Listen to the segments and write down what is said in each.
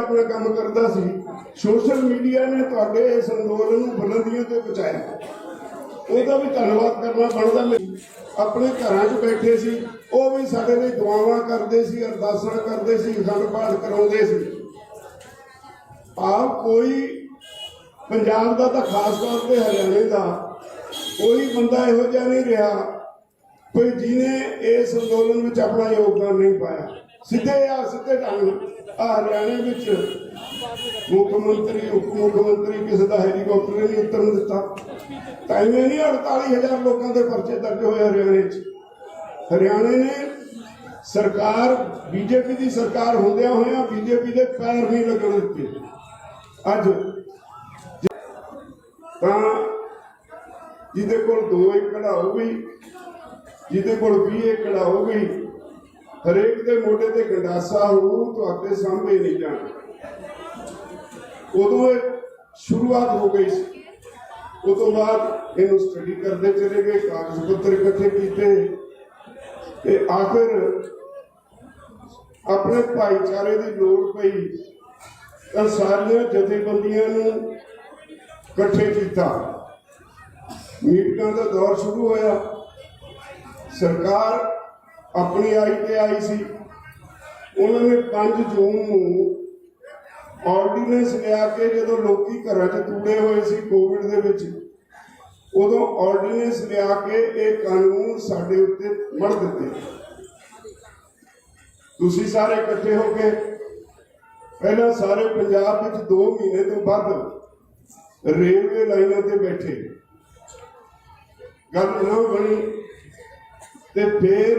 अपना काम करता सी। सोशल मीडिया ने तुहाडे इस अंदोलन नूं बुलंदियों ते पहुंचाया, ਉਹਦਾ भी धन्नवाद करना बनता। अपने घर च बैठे सी, वो भी साडे लई दुआवां करते सी, अरदासां करते सी, अखंड पाठ कराउंदे सी। आप कोई पंजाब का तो खास तौर पर हरियाणे का कोई बंदा इहो जिहा नहीं रहा कोई जिन्हें इस अंदोलन में अपना योगदान नहीं पाया। सीधे ढंग हरियाणे में मुख्यमंत्री उप मुख्यमंत्री किसी का हैलीकॉप्टर नहीं उतरन दिता। ताइवें नहीं 48,000 लोगों के परचे दर्ज होए हरियाणे। हरियाणे ने सरकार बीजेपी की सरकार होंदिया होया बीजेपी के पैर नहीं लगन दिते। अज जिदे कोल 2 एकड़ हो गई, जिदे कोल 20 एकड़ हो गई, हरेक के मोढे ते गंडासा हो तो आपके सामने नहीं जाना। उदों शुरुआत हो गई। उस तो बाद इनू स्टडी करते चले गए, कागज पत्र इकट्ठे किए, आखिर अपने भाईचारे की लोड़ पई तो सारिया जथेबंदियां इकट्ठे किया। मीटिंगां का दौर शुरू होया। सरकार अपनी आई ते आई सी। उन्होंने 5 जून को ऑर्डीनेंस लिया के जो लोग घर च तूड़े हुए सी कोविड दे विच, उदों ऑर्डीनेंस लिया के एक कानून साडे उत्ते मढ़ दिते। तुसीं सारे इकट्ठे हो गए। पहला सारे पंजाब में 2 महीने तो बाद रेलवे लाइनों ते बैठे, गल ना बनी ते फिर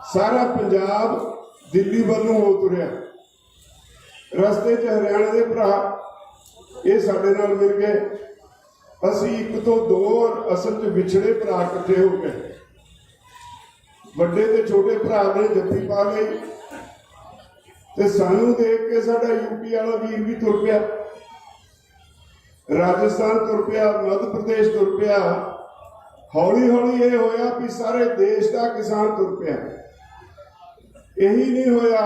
सारा पंजाब दिल्ली वालों हो तुरिया। रस्ते च हरियाणा के भरा ये साडे नाल मिल गए। असी 1 तो 2 और असल च विछड़े भरा इकट्ठे हो गए। वड्डे ते छोटे भरा ने जफ्फी पा गई ते सानू देख के साडा यूपी वाला वीर भी तुर पिया, राजस्थान तुर पिया, मध्य प्रदेश तुर पिया। हौली हौली ये होया कि सारे देश का किसान तुर पिया। यही नहीं होया,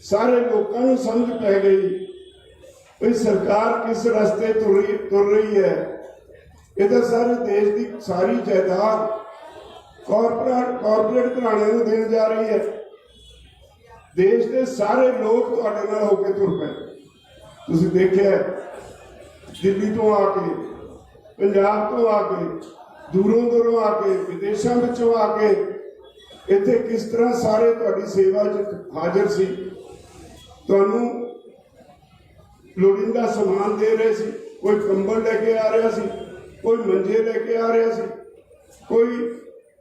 सारे लोगों को समझ पै गई कि सरकार किस रास्ते तुर रही है। ये तो सारे देश की सारी जायदाद कॉरपोरेट घराने को देने जा रही है। देश के सारे लोग तुहाडे नाल होके तुर पे। तुसीं देखिया दिल्ली तो आके, पंजाब तो आके, दूरों दूरों आके, विदेशों विचों आके इत्थे किस तरह सारे तुहाडी सेवा च हाजिर सी। तुहानूं लोड़ींदा समान दे रहे सी। कोई कंबल लेके आ रहा सी, कोई मंजे लेके आ रहा सी, कोई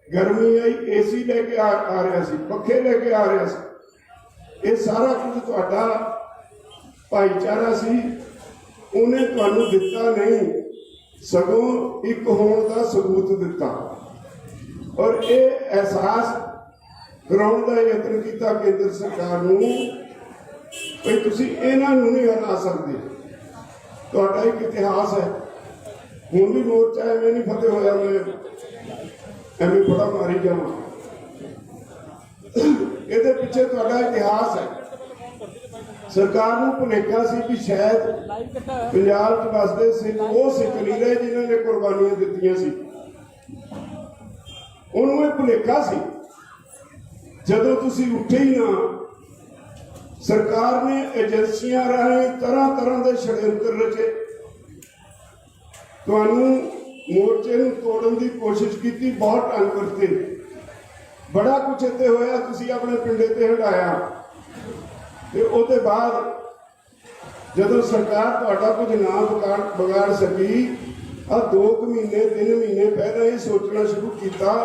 गर्मी आई एसी लेके आ रहा सी, पखे लेके आ रहा सी। ये सारा कुछ तुहाडा भाईचारा सी, उन्हें तुहानूं दिता नहीं, सगों एक होने का सबूत दिता। और ये एहसास कराउण दा यतन किया केंद्र सरकार नूं भाई तुसीं इन्हां नूं नहीं हरा सकदे। तुहाडा एक इतिहास है। हुण भी मोर्चा एवें नहीं फतेह होया, मैं एवें बड़ा मारी जावां। ਇਹਦੇ ਪਿੱਛੇ ਤੁਹਾਡਾ इतिहास है। सरकार ਨੂੰ ਭੁਲੇਖਾ ਸੀ कि शायद पंजाब च वसदे सिख वो सिख नहीं रहे जिन्होंने कुर्बानियां दित्तियां सी। उन्होंने भुलेखा सी। जदों तुसीं उठे ही ना, सरकार ने एजेंसियां राਹੀਂ तरह तरह के षड्यंत्र रचे, तुहानूं मोर्चे नूं तोड़न की कोशिश की, बहुत ढंग वरते, बड़ा कुछ इत्थे होया। तुसीं अपने पिंडे ते हटाया ते उहदे बाद जदों सरकार तुहाडा कुछ ना बिगाड़ सकी, 2 महीने 3 महीने पहले ही सोचना शुरू किया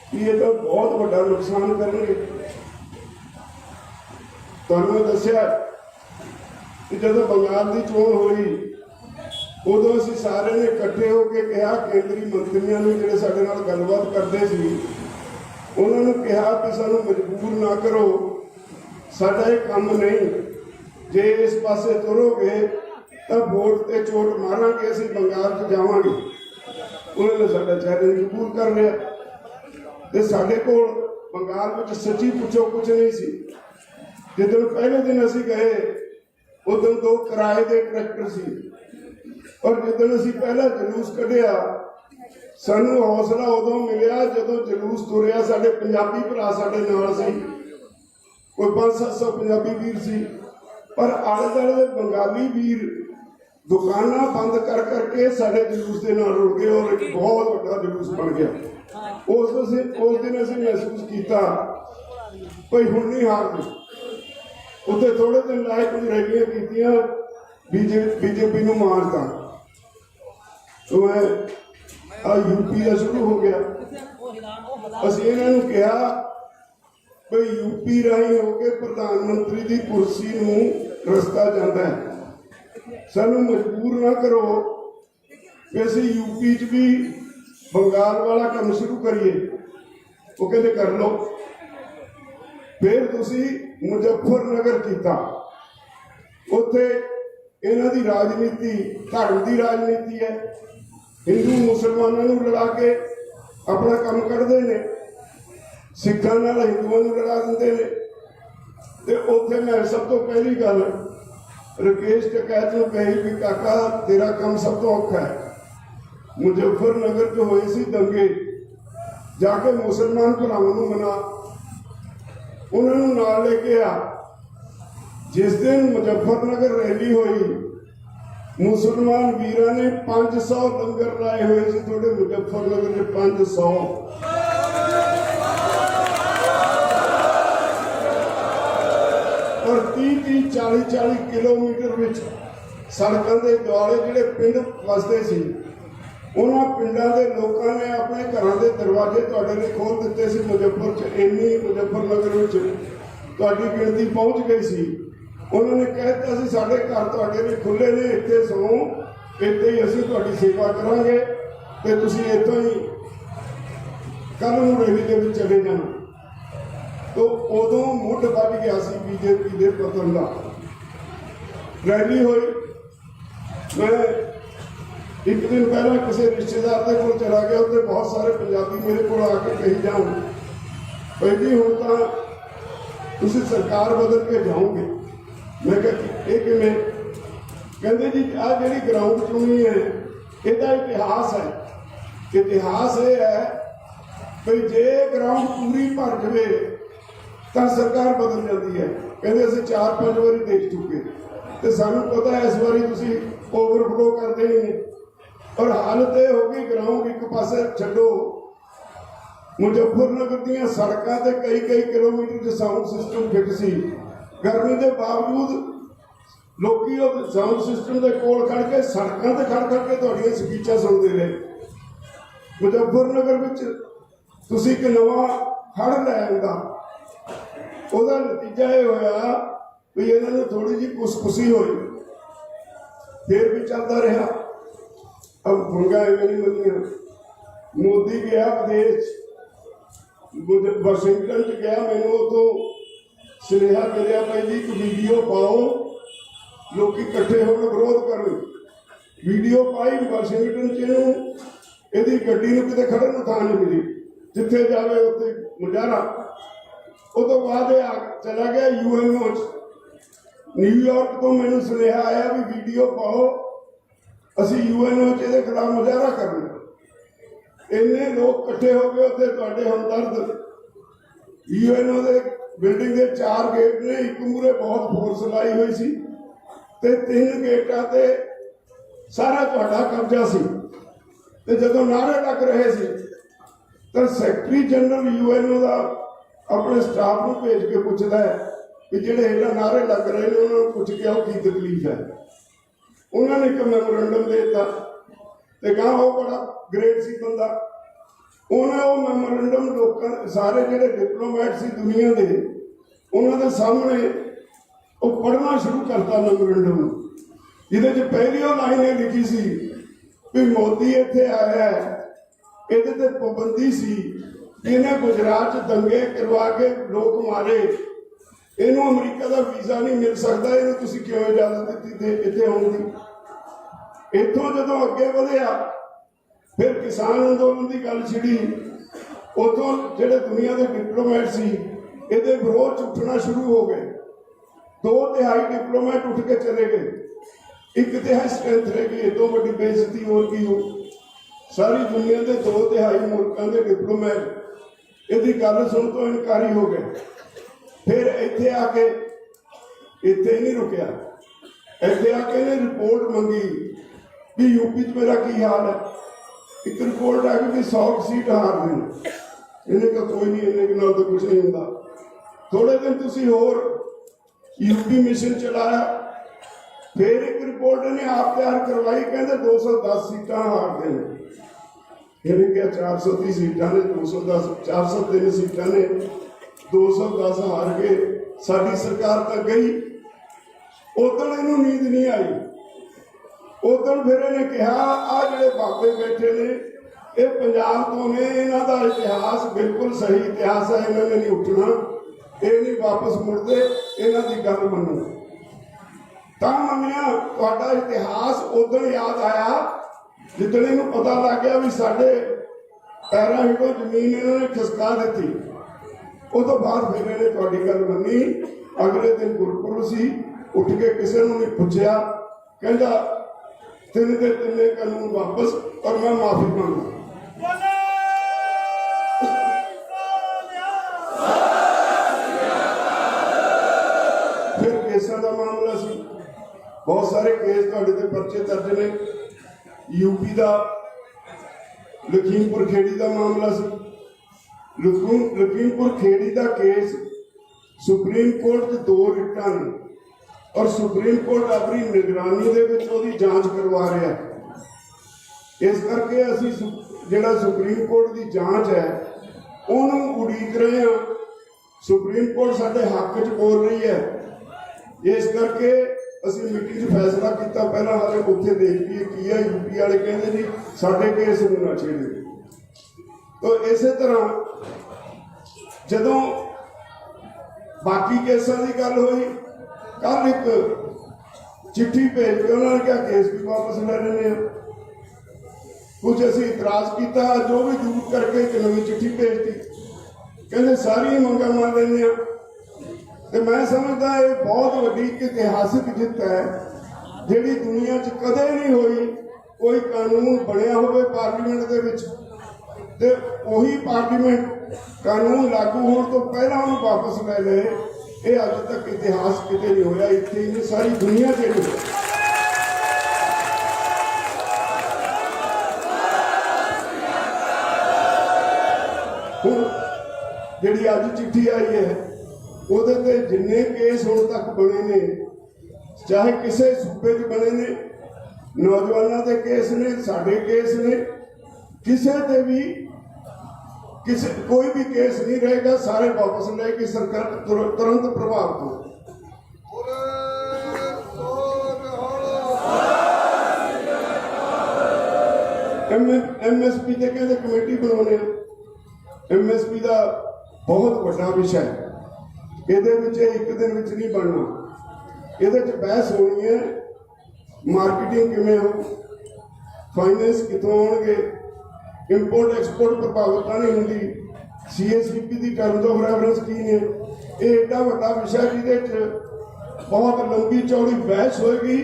कि ये तो बहुत बड़ा नुकसान करनगे। तुहानूं दस्सिया कि जदों बंगाल की चोण हुई उदों असीं सारे ने इकट्ठे होकर कहा, केंद्रीय मंत्रियों ने जिहड़े साडे नाल गलबात करते सी, उन्होंने कहा कि सानू मजबूर ना करो, साडा ये काम नहीं, जे इस पासे तुरोगे तो वोट ते चोट मारांगे, असीं बंगाल च जावांगे। उन्होंने साडा चैलेंज कबूल कर लिया ते साडे कोल बंगाल में सच्ची पुछो कुछ नहीं सी। जिदन पहले दिन असी गए उदन 2 किराए के ट्रैक्टर सी, और जिदन असी पहला जलूस कढ़िया सानू हौसला उदों मिलिया जदों जलूस तुरिया। साडे पंजाबी भरा साडे नाल सी, कोई 500-700 पंजाबी वीर सी, पर आले दुआले दे बंगाली वीर दुकाना बंद कर करके साडे जलूस के नाल रुड़ गए और एक बहुत बड़ा जलूस बन गया। उस दिन असीं महसूस किया भाई हुण नहीं हारना। उत्थे थोड़े दिन लाए कुछ रैलियां कीतियां, बीजेपी नूं मारता। तो मैं यूपी का शुरू हो गया। असीं इन्हां नूं कहा भाई यूपी राही होके प्रधानमंत्री की कुर्सी नूं रस्ता जाता है, सानू मजबूर ना करो कि असीं यूपी च भी बंगाल वाला काम शुरू करिए। वो कहते कर लो। फिर तुसी मुजफ्फरनगर किया, उत्थे इन्हां दी राजनीति धर्म की राजनीति है। हिंदू मुसलमानों नूं लड़ा के अपना काम करते हैं, सिखां नाल हिंदुओं नूं लड़ा दिंदे ने। ते उत्थे मैं सब तो पहली गल राकेश टिकैत नूं कही भी काका तेरा काम सब तो औखा है। मुजफ्फरनगर च होए सी दंगे, जाके मुसलमान भरावां नूं मना, उन्होंने नाल लेके आ। जिस दिन मुजफ्फरनगर रैली हुई मुसलमान वीरां ने 500 लंगर लाए हुए थे थोड़े मुजफ्फरनगर में 500। और 30-40 किलोमीटर में सड़कों के दुआले जिहड़े पिंड वसते सी उन्होंने पिंडों के लोगों ने अपने घरों के दरवाजे तुहाडे लिए खोल दिते सी। मुजफ्फर च इन्नी मुजफ्फरनगर में तुहाडी गिणती पहुँच गई सी। उन्होंने कहता सी साडे घर तुहाडे लिए खुले ने, इत्थे सो इत्थे ही असीं तुहाडी सेवा करांगे ते तुसीं इत्थों ही कल नूं रैली दे विच चले जाना। तो उदों मुੱਢ ਵੱਜ गया सी बीजेपी के पतन का। रैली हुई, मैं एक दिन पहले किसी रिश्तेदार के कोल चला गया, उत्ते बहुत सारे पंजाबी मेरे को आके कही जाओ भाई जी हुण तां तुसीं सरकार बदल के जाओगे। मैं कहा ये किवें? कहंदे जी आ जिहड़ी ग्राउंड चुनी है इहदा इतिहास है। इतिहास ये है भाई जे ग्राउंड पूरी भर जाए तो सरकार बदल जाती है। कहते असं 4-5 बारी देख चुके तो सानू पता है इस बारी तुसीं ओवरफ्लो कर देनी। और हालत यह होगी ग्राउंड एक पासे छड्डो, मुजफ्फरनगर दीयां सड़कां ते कई किलोमीटर साउंड सिस्टम फिट सी। गर्मी के बावजूद लोकी साउंड सिस्टम के कोल खड़ के सड़कों से खड़ के तुहाडीआं स्पीचां सुनते रहे। मुजफ्फरनगर विच तुसीं एक नवां हड़ लै आंदा, ਉਹਦਾ नतीजा ये होया भी इन्होंने थोड़ी जी खुशखुशी हुई, फिर भी चलता रहा। अब भुंगा इवें नहीं बनिया। मोदी गया विदेश, वाशिंगटन च गया, मैनू उतों सुनेहा मिलिया भाई जी एक वीडियो पाओ लोग इकट्ठे होकर विरोध कर। वीडियो पाई वाशिंगटन च, यदी गड्डी नूं किते खड़न नूं थां नहीं मिली, जिथे जावे उत्थे मुजाहरा। उस तो बाद चला गया यूएनओ न्यूयॉर्क तो मैनू सुनेहा आया भी वीडियो पाओ असी यूएनओ के खिलाफ मुजाहरा करना। इन्ने लोग इकट्ठे हो गए उत्थे तुहाडे हमदर्द। यूएनओ के बिल्डिंग के 4 गेट ने, एक मूहरे बहुत फोर्स लाई हुई सी ते 3 गेटां ते सारा तुहाडा कब्जा सी। ते जदों नारे लग रहे सी तो सैकटरी जनरल यूएनओ का अपने स्टाफ को भेज के पूछता है कि जेडे इन्हां नारे लग रहे हैं उन्होंने पूछ के आओ की तकलीफ है। उन्होंने एक मैमोरेंडम देता तो कहा वो बड़ा ग्रेट सी बंदा। उन्हें वो मैमोरेंडम लोग सारे जेडे डिप्लोमैट सी दुनिया के उन्होंने सामने वो पढ़ना शुरू करता मैमोरेंडम, जिहदे पहली वो लाइन ये लिखी सी भी मोदी इत्थे आया है, इहदे ते पाबंदी सी इन्हें गुजरात दंगे करवा के लोग मारे, इनू अमरीका का वीजा नहीं मिल सकता, इन्हें तुसीं क्यों इजाजत दी इत्थे आउण दी। इत्थों जदों अगे वधिया फिर किसान अंदोलन की गल छिड़ी, उतों जिहड़े दुनिया के डिप्लोमैट सी इहदे विरोध च उठना शुरू हो गए 2/3 डिप्लोमेट उठ के चले गए, 1/3 स्ट्रेंथ रह गई। तो बड़ी बेइज्जती और की हो। सारी दुनिया के 2/3 मुल्कों के डिप्लोमेट यदि गल सुन तो इनकारी हो गए। फिर इत्थे आके इत्थे नहीं रुकिया, इत्थे आके ने रिपोर्ट मंगी कि यूपी च मेरा की हाल है। एक रिपोर्ट आ गई कि 100 सीट हार गई। इन्हें कहा कोई नहीं, इन्हें नाल तो कुछ नहीं होता। थोड़े दिन तुसी होर यूपी मिशन चलाया, फिर एक रिपोर्ट ने आप तैयार करवाई, कहते 210 सीटा हार गए। इन्हें क्या 430 सीटा ने 210, 403 सीटा ने 210 हार गए। साडी सरकार तो गई। उदण इनू नींद नहीं आई। उदण फिर इन्हें कहा आ जिहड़े बाबे बैठे ने ये पंजाब तो ने, इन्हां दा इतिहास बिल्कुल सही इतिहास है, इन्होंने नहीं उठना, ये नहीं वापस मुड़ते, इन्हां दी गल मन्नो। तां मन्निया तुहाडा इतिहास उदण याद आया जिदण इन्हूं पता लग गया भी साडे पैरां हेठों जमीन इन्होंने खिसका दी। उस तो बाद फिर इन्हें तुहाडी गल मन्नी। अगले दिन गुरपुरब सी, उठ के किसी ने नहीं पूछा, कहता 3 के 3 कानून वापस और मैं माफी मांगा। फिर केसां का मामला सी, बहुत सारे केस तुहाडे ते परचे दर्ज ने। यूपी का लखीमपुर खेड़ी का मामला सी। लखीमपुर खेड़ी का केस सुप्रीम कोर्ट च 2 रिटां ने और सुप्रीम कोर्ट अपनी निगरानी दे विच ओहदी जांच करवा रहा है। इस करके असीं जिहड़ा सुप्रीम कोर्ट की जांच है उन्होंने उड़ीक रहे हैं। सुप्रीम कोर्ट साडे हक च बोल रही है। इस करके असीं मीटिंग फैसला किया, पहला हाले उत्थे देख लिए की है। यूपी वाले कहते जी साडे केस नूं ना छेड़ो। तो इस तरह जदों बाकी केसां की गल हुई, कल एक चिट्ठी भेज के उन्होंने क्या केस भी वापस ले रहे हैं। कुछ असीं इतराज किया, जो भी दूर करके एक नवी चिट्ठी भेजती, कहते सारी मंगां मान लेंगे। तो मैं समझदा ये बहुत वड्डी इतिहासिक जित है जिहड़ी दुनिया च कदे नहीं हुई। कोई कानून बनया होवे पार्लीमेंट दे विच ते उही पार्लीमेंट कानून लागू होने तो पहला उन्हें वापस ले ले। ये अज तक इतिहास किते नहीं होया, इत्थे ही सारी दुनिया च नहीं होया। हुण जिहड़ी अज चिट्ठी आई है ਉਹਦੇ ਤੇ जिन्ने केस हुण तक बने ने, चाहे किसी सूबे च बने ने, नौजवानों के केस ने, साडे केस ने, किसी ते भी किसी कोई भी केस नहीं रहेगा, सारे वापस लेगी सरकार तुरंत प्रभाव को। MSP के कहते कमेटी बनाने। MSP का बहुत बड़ा विषय है, ये एक दिन विच नहीं बनना। ये बहस होनी है मार्केटिंग किमें हो, फाइनेंस कितों आउणगे, इंपोर्ट एक्सपोर्ट प्रभावित नहीं होंगी, CSDP की टर्म्स ऑफ रेफरेंस की ने। ये एडा वड्डा विषय जिहदे बहुत लंबी चौड़ी बहस होएगी,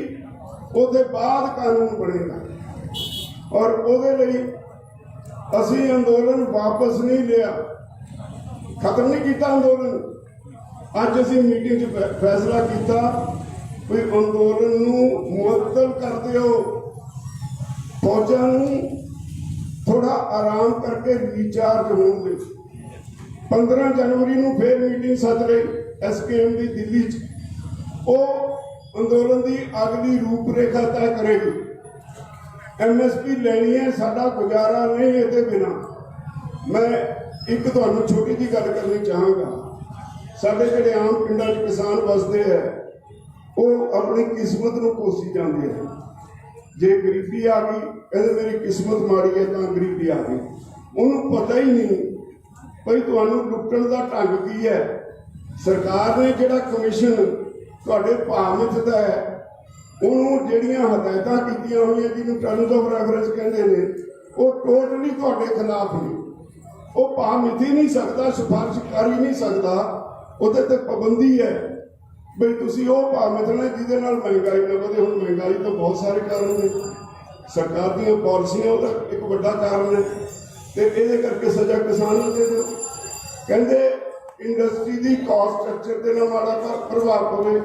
उसके बाद कानून बनेगा। और उसदे लई असीं अंदोलन वापस नहीं लिया, खत्म नहीं किया अंदोलन। अज असीं मीटिंग च फैसला किया कोई अंदोलन नूं मुअत्तल कर दिओ, फौजां नूं थोड़ा आराम करके रिचार्ज होने दे। 15 जनवरी नूं फिर मीटिंग सद रही SKM की दिल्ली च, वो अंदोलन की अगली रूपरेखा तय करेगी। MSP लेनी है, साडा गुजारा नहीं इहदे बिना। मैं एक तुहानूं छोटी जी गल करनी चाहांगा। साडे जिहड़े आम पिंडां च किसान वसदे है, वो अपनी किस्मत नूं कोसी जांदे हैं। जे गरीबी आ गई, कहते मेरी किस्मत माड़ी है तो गरीबी आ गई। उन्होंने पता ही नहीं भाई तुहानूं लुट्टण दा ढंग की है। सरकार ने जिहड़ा कमीशन तुहाडे भाव मिथदा है, उन्होंने जिहड़ियां हदायतां कीतियां होईयां जिन्होंने टर्म्स ऑफ रेफरेंस कहते हैं, वो टोटली तुहाडे खिलाफ ने। वो भाव मिथ ही नहीं सकता, सिफारिश कर ही नहीं सकता, उहदे ते पाबंदी है। ਬਈ ਤੁਸੀਂ ਉਹ ਭਾਅ ਮਿਥਣੇ ਜਿਹਦੇ ਨਾਲ ਮਹਿੰਗਾਈ ਨਾ ਵਧੇ। ਹੁਣ ਮਹਿੰਗਾਈ ਤੋਂ ਬਹੁਤ ਸਾਰੇ ਕਾਰਨ ਨੇ, ਸਰਕਾਰ ਦੀਆਂ ਪਾਲਿਸੀਆਂ ਉਹਦਾ ਇੱਕ ਵੱਡਾ ਕਾਰਨ ਹੈ, ਤੇ ਇਹਦੇ ਕਰਕੇ ਸਜ਼ਾ ਕਿਸਾਨ ਨੂੰ ਦੇ ਦਿਓ। ਕਹਿੰਦੇ ਇੰਡਸਟਰੀ ਦੀ ਕਾਸਟ ਸਟਰਕਚਰ ਤੇ ਨਾ ਮਾੜਾ ਪ੍ਰਭਾਵ ਪਵੇ।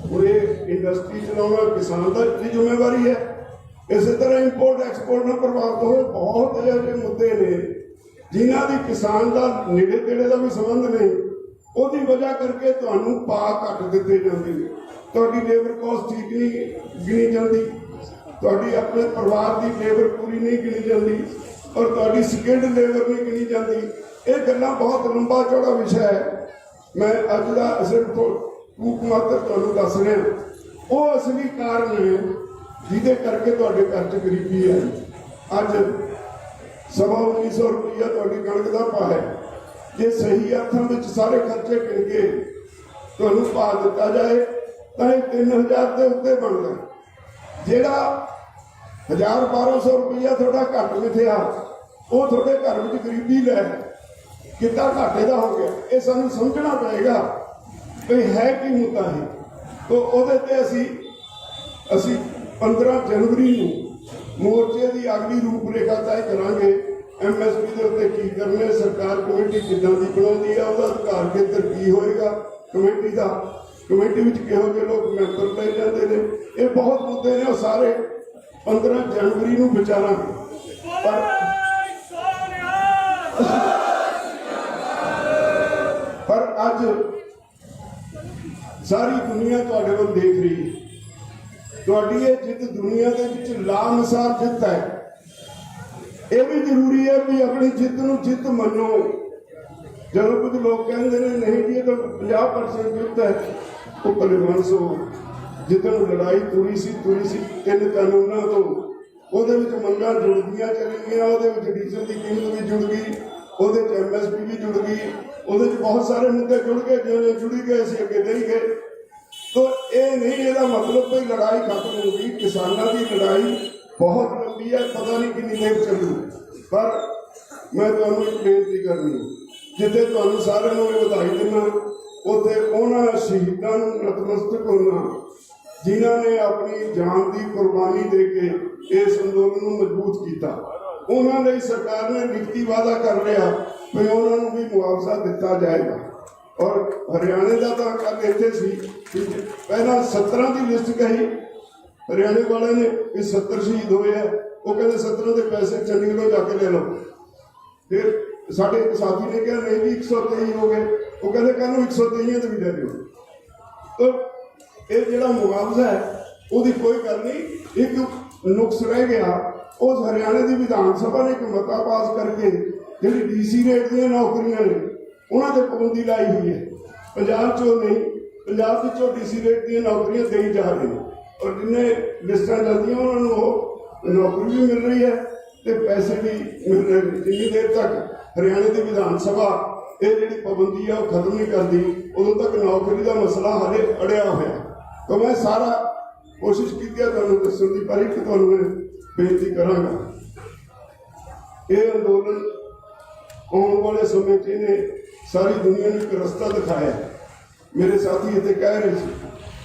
ਹੁਣ ਇਹ ਇੰਡਸਟਰੀ ਚਲਾਉਣਾ ਕਿਸਾਨ ਦਾ ਦੀ ਜ਼ਿੰਮੇਵਾਰੀ ਹੈ। ਇਸੇ ਤਰ੍ਹਾਂ ਇੰਪੋਰਟ ਐਕਸਪੋਰਟ ਨਾਲ ਪ੍ਰਭਾਵਿਤ ਹੋਏ ਬਹੁਤ ਇਹੋ ਮੁੱਦੇ ਨੇ ਜਿਨ੍ਹਾਂ ਦੀ ਕਿਸਾਨ ਦਾ ਨੇੜੇ ਤੇੜੇ ਦਾ ਵੀ ਸੰਬੰਧ ਨਹੀਂ। ਉਹਦੀ ਵਜ੍ਹਾ ਕਰਕੇ ਤੁਹਾਨੂੰ ਭਾਅ ਘੱਟ ਦਿੱਤੇ ਜਾਂਦੇ ਨੇ, ਤੁਹਾਡੀ ਲੇਬਰ ਕਾਸਟ ਠੀਕ ਨਹੀਂ ਗਿਣੀ ਜਾਂਦੀ, ਤੁਹਾਡੀ ਆਪਣੇ ਪਰਿਵਾਰ ਦੀ ਲੇਬਰ ਪੂਰੀ ਨਹੀਂ ਗਿਣੀ ਜਾਂਦੀ, ਔਰ ਤੁਹਾਡੀ ਸਕਿਲਡ ਲੇਬਰ ਨਹੀਂ ਗਿਣੀ ਜਾਂਦੀ। ਇਹ ਗੱਲਾਂ ਬਹੁਤ ਲੰਬਾ ਚੌੜਾ ਵਿਸ਼ਾ ਹੈ। ਮੈਂ ਅੱਜ ਦਾ ਸਿਰਫ ਟੂਕ ਮਾਤਰ ਤੁਹਾਨੂੰ ਦੱਸ ਰਿਹਾ। ਉਹ ਅਸਲੀ ਕਾਰਨ ਹੈ ਜਿਹਦੇ ਕਰਕੇ ਤੁਹਾਡੇ ਘਰ 'ਚ ਗਰੀਬੀ ਹੈ। ਅੱਜ 1900 ਰੁਪਈਆ ਤੁਹਾਡੀ ਕਣਕ ਦਾ ਭਾਅ ਹੈ। ਜੇ ਸਹੀ ਅਰਥਾਂ ਵਿੱਚ ਸਾਰੇ ਖਰਚੇ ਗਿਣ ਕੇ ਤੁਹਾਨੂੰ ਭਾਅ ਦਿੱਤਾ ਜਾਏ ਤਾਂ ਇਹ 3000 ਦੇ ਉੱਤੇ ਬਣਦਾ। ਜਿਹੜਾ 1200 ਰੁਪਈਆ ਤੁਹਾਡਾ ਘੱਟ ਮਿਥਿਆ, ਉਹ ਤੁਹਾਡੇ ਘਰ ਵਿੱਚ ਗਰੀਬੀ ਲੈ ਕਿੱਦਾਂ ਘਾਟੇ ਦਾ ਹੋ ਗਿਆ। ਇਹ ਸਾਨੂੰ ਸਮਝਣਾ ਪਏਗਾ ਵੀ ਹੈ ਕੀ ਮੁੱਦਾ ਹੈ। ਤਾਂ ਉਹਦੇ ਤੇ ਅਸੀਂ 15 ਜਨਵਰੀ ਨੂੰ ਮੋਰਚੇ ਦੀ ਅਗਲੀ ਰੂਪਰੇਖਾ ਤੈਅ ਕਰਾਂਗੇ। MSP ਦੇ ਉੱਤੇ ਕੀ ਕਰਨਾ, ਸਰਕਾਰ ਕਮੇਟੀ ਕਿੱਦਾਂ ਦੀ ਬਣਾਉਂਦੀ ਹੈ, ਉਹਦਾ ਅਧਿਕਾਰ ਖੇਤਰ ਕੀ ਹੋਏਗਾ ਕਮੇਟੀ ਦਾ, ਕਮੇਟੀ ਵਿੱਚ ਕਿਹੋ ਜਿਹੇ ਲੋਕ ਮੈਂਬਰ ਲਏ ਜਾਂਦੇ ਨੇ। ਇਹ ਬਹੁਤ ਮੁੱਦੇ ਨੇ, ਉਹ ਸਾਰੇ 15 ਜਨਵਰੀ ਨੂੰ ਵਿਚਾਰਾਂਗੇ। ਪਰ ਅੱਜ ਸਾਰੀ ਦੁਨੀਆ ਤੁਹਾਡੇ ਵੱਲ ਦੇਖ ਰਹੀ ਹੈ। ਤੁਹਾਡੀ ਇਹ ਜਿੱਤ ਦੁਨੀਆ ਦੇ ਵਿੱਚ ਲਾਮਿਸਾਲ ਜਿੱਤ ਹੈ। ਇਹ ਵੀ ਜ਼ਰੂਰੀ ਹੈ ਵੀ ਆਪਣੀ ਜਿੱਤ ਨੂੰ ਜਿੱਤ ਮੰਨੋ। ਜਦੋਂ ਕੁਝ ਲੋਕ ਕਹਿੰਦੇ ਨੇ ਨਹੀਂ ਜੀ ਇਹ ਤਾਂ 50% ਜਿੱਤ ਹੈ, ਉਹ ਭਲੇਵਾਂਸ ਹੋ। ਜਿੱਦਣ ਲੜਾਈ ਤੁਰੀ ਸੀ 3 ਕਾਨੂੰਨਾਂ ਤੋਂ, ਉਹਦੇ ਵਿੱਚ ਮੰਗਾਂ ਜੁੜਦੀਆਂ ਚਲੀਆਂ, ਉਹਦੇ ਵਿੱਚ ਡੀਜ਼ਲ ਦੀ ਕੀਮਤ ਵੀ ਜੁੜ ਗਈ, ਉਹਦੇ 'ਚ MSP ਵੀ ਜੁੜ ਗਈ, ਉਹਦੇ 'ਚ ਬਹੁਤ ਸਾਰੇ ਮੁੱਦੇ ਜੁੜ ਗਏ। ਜਿਵੇਂ ਜੁੜੀ ਗਏ ਅਸੀਂ ਅੱਗੇ ਨਹੀਂ ਗਏ। ਤਾਂ ਇਹ ਨਹੀਂ ਇਹਦਾ ਮਤਲਬ ਵੀ ਲੜਾਈ ਖਤਮ ਹੋ ਗਈ। ਕਿਸਾਨਾਂ ਦੀ ਲੜਾਈ ਬਹੁਤ ਲੰਬੀ ਹੈ, ਪਤਾ ਨਹੀਂ ਕਿੰਨੀ ਦੇਰ ਚੱਲੂ। ਪਰ ਮੈਂ ਤੁਹਾਨੂੰ ਇੱਕ ਬੇਨਤੀ ਕਰਨੀ, ਜਿੱਥੇ ਤੁਹਾਨੂੰ ਸਾਰਿਆਂ ਨੂੰ ਇਹ ਵਧਾਈ ਦਿੰਦਾ, ਉੱਥੇ ਉਹਨਾਂ ਸ਼ਹੀਦਾਂ ਨੂੰ ਨਤਮਸਤਕ ਹੋਣਾ ਜਿਨ੍ਹਾਂ ਨੇ ਆਪਣੀ ਜਾਨ ਦੀ ਕੁਰਬਾਨੀ ਦੇ ਕੇ ਇਸ ਅੰਦੋਲਨ ਨੂੰ ਮਜ਼ਬੂਤ ਕੀਤਾ। ਉਹਨਾਂ ਲਈ ਸਰਕਾਰ ਨੇ ਲਿਖਤੀ ਵਾਅਦਾ ਕਰ ਲਿਆ ਵੀ ਉਹਨਾਂ ਨੂੰ ਵੀ ਮੁਆਵਜ਼ਾ ਦਿੱਤਾ ਜਾਏਗਾ। ਔਰ ਹਰਿਆਣੇ ਦਾ ਤਾਂ ਕੱਲ੍ਹ ਇੱਥੇ ਸੀ ਕਿ ਪਹਿਲਾਂ 17 ਦੀ ਲਿਸਟ ਕਹੀ ਹਰਿਆਣੇ ਵਾਲਿਆਂ ਨੇ ਵੀ 70 ਸ਼ਹੀਦ ਹੋਏ ਆ। ਉਹ ਕਹਿੰਦੇ 17 ਦੇ ਪੈਸੇ ਚੰਡੀਗੜ੍ਹੋਂ ਜਾ ਕੇ ਲੈ ਲਓ। ਫਿਰ ਸਾਡੇ ਇੱਕ ਸਾਥੀ ਨੇ ਕਿਹਾ ਨਹੀਂ ਵੀ 123 ਹੋ ਗਏ। ਉਹ ਕਹਿੰਦੇ ਕੱਲ੍ਹ ਨੂੰ 123 ਤੇ ਵੀ ਲੈ ਲਿਓ। ਤਾਂ ਇਹ ਜਿਹੜਾ ਮੁਆਵਜ਼ਾ ਹੈ ਉਹਦੀ ਕੋਈ ਗੱਲ ਨਹੀਂ। ਇੱਕ ਨੁਕਸ ਰਹਿ ਗਿਆ। ਉਸ ਹਰਿਆਣੇ ਦੀ ਵਿਧਾਨ ਸਭਾ ਨੇ ਇੱਕ ਮਤਾ ਪਾਸ ਕਰਕੇ ਜਿਹੜੀ DC ਰੇਟ ਦੀਆਂ ਨੌਕਰੀਆਂ ਨੇ ਉਹਨਾਂ ਤੇ ਪਾਬੰਦੀ ਲਾਈ ਹੋਈ ਹੈ। ਪੰਜਾਬ 'ਚੋਂ ਨਹੀਂ, ਪੰਜਾਬ ਵਿੱਚੋਂ DC ਰੇਟ ਦੀਆਂ ਨੌਕਰੀਆਂ ਦੇਈ ਜਾ ਰਹੀਆਂ, ਔਰ ਜਿੰਨੇ ਲਿਸਟਾਂ ਜਾਂਦੀਆਂ ਉਹਨਾਂ ਨੂੰ ਉਹ ਨੌਕਰੀ ਵੀ ਮਿਲ ਰਹੀ ਹੈ ਤੇ ਪੈਸੇ ਵੀ ਮਿਲ ਰਹੇ ਨੇ। ਜਿੰਨੀ ਦੇਰ ਤੱਕ ਹਰਿਆਣੇ ਦੀ ਵਿਧਾਨ ਸਭਾ ਇਹ ਜਿਹੜੀ ਪਾਬੰਦੀ ਆ ਉਹ ਖਤਮ ਨਹੀਂ ਕਰਦੀ, ਉਦੋਂ ਤੱਕ ਨੌਕਰੀ ਦਾ ਮਸਲਾ ਹਾਲੇ ਅੜਿਆ ਹੋਇਆ। ਤਾਂ ਮੈਂ ਸਾਰਾ ਕੋਸ਼ਿਸ਼ ਕੀਤੀ ਹੈ ਤੁਹਾਨੂੰ ਦੱਸਣ ਦੀ, ਪਰ ਇੱਕ ਤੁਹਾਨੂੰ ਮੈਂ ਬੇਨਤੀ ਕਰਾਂਗਾ, ਇਹ ਅੰਦੋਲਨ ਆਉਣ ਵਾਲੇ ਸਮੇਂ 'ਚ ਇਹਨੇ ਸਾਰੀ ਦੁਨੀਆ ਨੂੰ ਇੱਕ ਰਸਤਾ ਦਿਖਾਇਆ। ਮੇਰੇ ਸਾਥੀ ਇੱਥੇ ਕਹਿ ਰਹੇ ਸੀ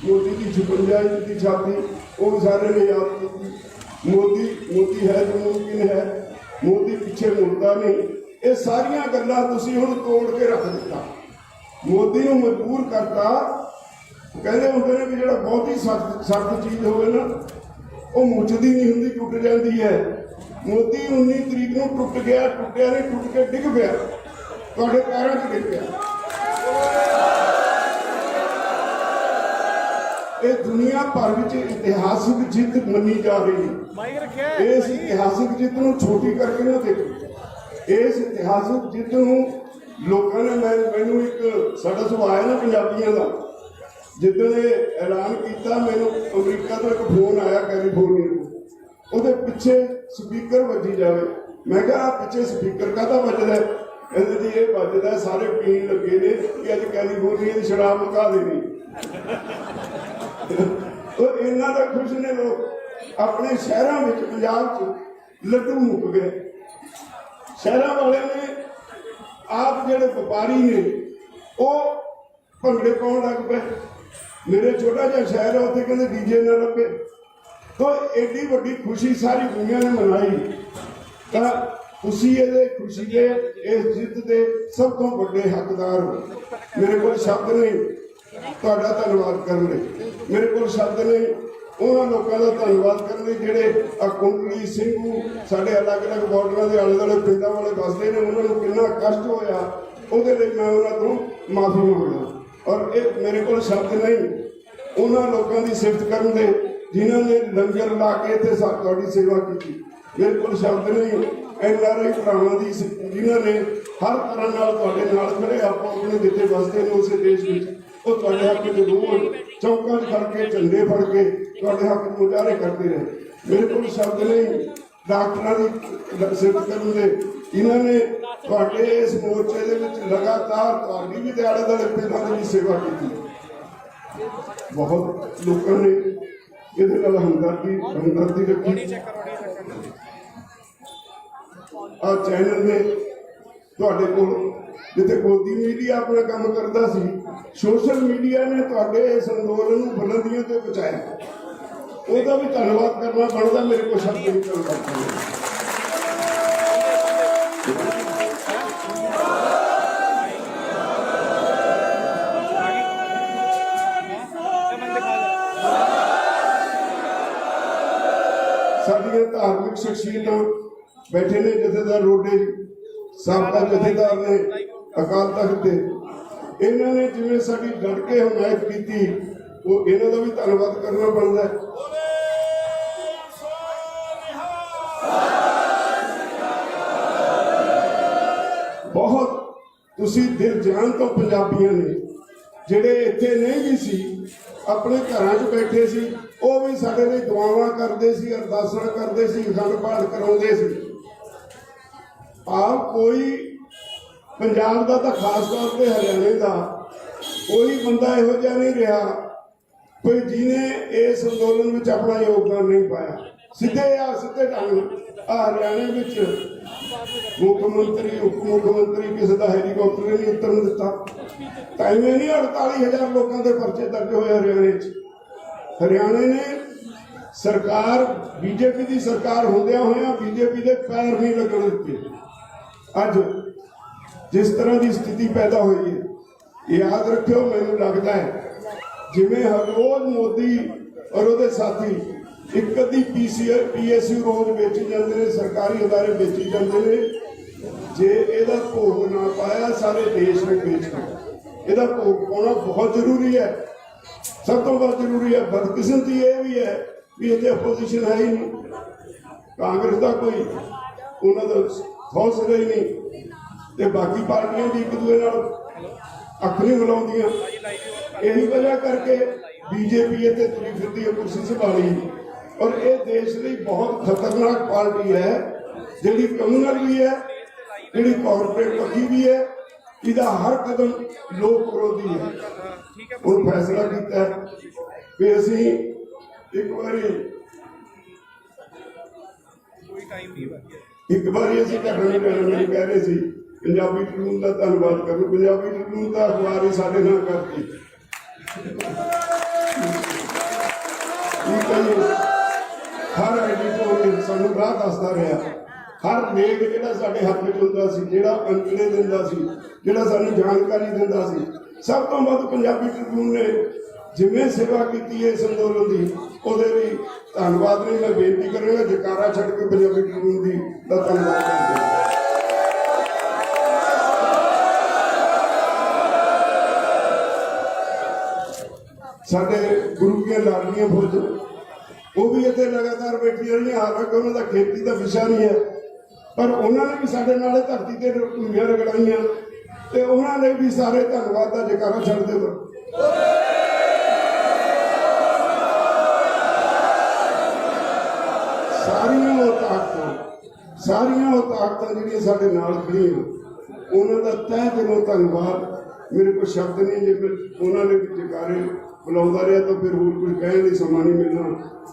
ਮੋਦੀ ਦੀ 56 ਇੰਚ ਦੀ ਛਾਤੀ, ਉਹ ਵੀ ਸਾਰੇ ਨੇ ਯਾਦ ਕੀਤੀ। ਮੋਦੀ ਹੈ ਜੋ ਮੁਮਕਿਨ ਹੈ, ਮੋਦੀ ਪਿੱਛੇ ਮੁੜਦਾ ਨਹੀਂ। ਇਹ ਸਾਰੀਆਂ ਗੱਲਾਂ ਤੁਸੀਂ ਹੁਣ ਤੋੜ ਕੇ ਰੱਖ ਦਿੱਤਾ, ਮੋਦੀ ਨੂੰ ਮਜਬੂਰ ਕਰਤਾ। ਕਹਿੰਦੇ ਹੁੰਦੇ ਨੇ ਵੀ ਜਿਹੜਾ ਬਹੁਤ ਹੀ ਸਖਤ ਚੀਜ਼ ਹੋਵੇ ਨਾ ਉਹ ਮੁੱਚਦੀ ਨਹੀਂ ਹੁੰਦੀ, ਟੁੱਟ ਜਾਂਦੀ ਹੈ। ਮੋਦੀ 19 ਤਰੀਕ ਨੂੰ ਟੁੱਟ ਗਿਆ, ਟੁੱਟਿਆ ਨਹੀਂ, ਟੁੱਟ ਕੇ ਡਿੱਗ ਪਿਆ, ਤੁਹਾਡੇ ਪੈਰਾਂ 'ਚ ਡਿੱਗ ਪਿਆ। ਇਹ ਦੁਨੀਆ ਭਰ ਵਿੱਚ ਇਤਿਹਾਸਿਕ ਜਿੱਤ ਮੰਨੀ ਜਾ ਰਹੀ ਹੈ। ਇਸ ਇਤਿਹਾਸਿਕ ਜਿੱਤ ਨੂੰ ਛੋਟੀ ਕਰਕੇ ਨਾ ਦੇਖੋ। ਇਸ ਇਤਿਹਾਸਿਕ ਜਿੱਤ ਨੂੰ ਲੋਕਾਂ ਨੇ ਮੈਨੂੰ ਇੱਕ ਸਾਡਾ ਸੁਭਾਅ ਹੈ ਨਾ ਪੰਜਾਬੀਆਂ ਦਾ, ਜਿੱਦਣ ਇਹ ਐਲਾਨ ਕੀਤਾ ਮੈਨੂੰ ਅਮਰੀਕਾ ਤੋਂ ਇੱਕ ਫੋਨ ਆਇਆ ਕੈਲੀਫੋਰਨੀਆ ਤੋਂ, ਉਹਦੇ ਪਿੱਛੇ ਸਪੀਕਰ ਵੱਜੀ ਜਾਵੇ। ਮੈਂ ਕਿਹਾ ਪਿੱਛੇ ਸਪੀਕਰ ਕਾਹਦਾ ਵੱਜਦਾ? ਕਹਿੰਦੇ ਜੀ ਇਹ ਵੱਜਦਾ ਸਾਰੇ ਪੀਣ ਲੱਗੇ ਨੇ ਕਿ ਅੱਜ ਕੈਲੀਫੋਰਨੀਆ ਦੀ ਸ਼ਰਾਬ ਮੁਕਾ ਦੇਣੀ। ਉਹ ਇਹਨਾਂ ਦਾ ਖੁਸ਼ ਨੇ ਲੋਕ। ਆਪਣੇ ਸ਼ਹਿਰਾਂ ਵਿੱਚ ਪੰਜਾਬ 'ਚ ਲੱਡੂ ਮੁੱਕ ਗਏ। ਸ਼ਹਿਰਾਂ ਵਾਲਿਆਂ ਨੇ ਆਪ ਜਿਹੜੇ ਵਪਾਰੀ ਨੇ ਉਹ ਭੰਗੜੇ ਪਾਉਣ ਲੱਗ ਪਏ। मेरे छोटा जिहा शहर है, उत्थे कहंदे डीजे ना लगे। तो एडी वड्डी खुशी सारी दुनिया ने मनाई। तो तुसीं इहदे खुशी दे इस जिੱਤ दे सब तो वड्डे हकदार हो। मेरे कोल शब्द नहीं तुहाडा धन्नवाद करन लई, मेरे कोल शब्द नहीं उन्होंने लोगों का धन्नवाद करने जोड़े कुंडली सिंघू साढ़े अलग अलग बॉर्डर के आले दुआले पिंडों वाले बसते हैं, उन्होंने कितना कष्ट होया उहदे लई मैं उन्होंने तो माफ़ी मांगदा। और एक मेरे को शब्द नहीं उन्होंने लोगों की सिफत करन दे जिन्होंने लंगर ला के इत्थे साडी सेवा की। मेरे को शब्द नहीं NRI भरावां दी जिन्होंने हर तरह नाल तुहाडे नाल खड़े आपो अपने जिथे बसते हैं उस देश में वो तुहाडे हक में रोज चौंकां फड़ के झंडे फड़ के तुहाडे हक में मुजाहरे करते रहे। मेरे को शब्द नहीं डॉक्टरां दी सिफत करन दे इन्होंने तुहाडे इस मोर्चे दे विच लगातार तुहाडी भी आले दुआले पिंडां दी सेवा की। बहुत लोगों ने इहदे नाल हमदर्दी रखी। आ चैनल ने तुहाडे कोल जिथे गोदी मीडिया अपना काम करता सी, सोशल मीडिया ने तुहाडे इस अंदोलन नूं बुलंदियों ते पहुंचाया। ਉਹਦਾ भी धन्नवाद करना बनता। मेरे को शब्द नहीं चल सकते। साडियां धार्मिक शख्सियतां बैठे ने, जथेदार रोडे साबका जथेदार ने अकाल तख्त के, इन्होंने जिवें साडी डट के हमायत की वो इन्हों का भी धन्नवाद करना बनता है। बहुत तुसी दिल जान तो पंजाबियों ने जिहड़े इत्थे नहीं भी सी अपने घरां च बैठे सी, वो भी साडे लई दुआवां करदे सी, अरदासां करदे सी, अखंड पाठ कराउंदे सी। आप कोई पंजाब का तो खास तौर पर हरियाणे का कोई बंदा इहो जिहा नहीं रहा कोई जिन्हें इस अंदोलन में अपना योगदान नहीं पाया। सीधे ढंग हरियाणे में मुख्यमंत्री उप मुख्यमंत्री किसी का हैलीकॉप्टर नहीं उतरन दिता। टाइमें नहीं 48,000 लोगों के परचे दर्ज हुए हरियाणे। हरियाणे ने सरकार बीजेपी की सरकार होंदिया होया बीजेपी के पैर नहीं लगन दिते। अज जिस तरह की स्थिति पैदा हुई है, याद रखियो, मैनूं लगता है जिमें हर रोज मोदी और उसके साथी एक अद्धी PSU रोज बेची जाते हैं, सरकारी अदारे बेची जाते हैं। जे ਇਹਦਾ भोग ना पाया सारे देश में बेचना, ਇਹਦਾ भोग पाना बहुत जरूरी है। सब तो बहुत जरूरी है। बदकिस्मती ये भी है भी इतने अपोजिशन है ही नहीं, कांग्रेस का कोई उन्होंने हौसला ही नहीं, तो बाकी पार्टियां भी एक दूसरे अख नहीं मिलाउंदियां। यही वजह करके बीजेपी इतने तुरी फिरती है कुर्सी संभाली। और ये देश लिए बहुत खतरनाक पार्टी है, जी कम्यूनल भी है, जी कॉरपोरेट पक्षी भी है, इसका हर कदम लोक विरोधी है। और फैसला किया भी असी एक बारी असी घटना कह रहे थे पंजाबी ट्रिब्यून का धन्यवाद करो। पंजाबी ट्रिब्यून का अखबार ही साढ़े नाल करती हर एडिटर सानू राह दसदा रहा, हर लेख जिहड़ा साडे हक विच हुंदा सी, जिहड़ा अंकड़े दिंदा सी, जिहड़ा सानू जानकारी दिंदा सी, सब तो वध पंजाबी ट्रिब्यून ने जिवें सेवा की है इस अंदोलन की, ਉਹਦੇ ਲਈ धन्यवाद नहीं मैं बेनती करूँगा जयकारा छड़ के पंजाबी ट्रिब्यून की धन्यवाद करते हैं। साडे गुरु की लाडलियां फौज वो भी इतने लगातार बैठी रही, हालांकि उन्होंने खेती का विषय नहीं है, पर उन्होंने भी साडे नाल धरती से भूमियां रगड़ाइया, तो उन्होंने भी सारे धन्यवाद का जयकारा छड़ दे। सारियां वो ताकतां जिहड़ियां साडे नाल खड़ियां उन्हों का तह दिलों धन्यवाद। मेरे को शब्द नहीं, जे उन्होंने भी जयकारे बुलाता रहा तो फिर होर कोई कहने नहीं समा नहीं मिलना,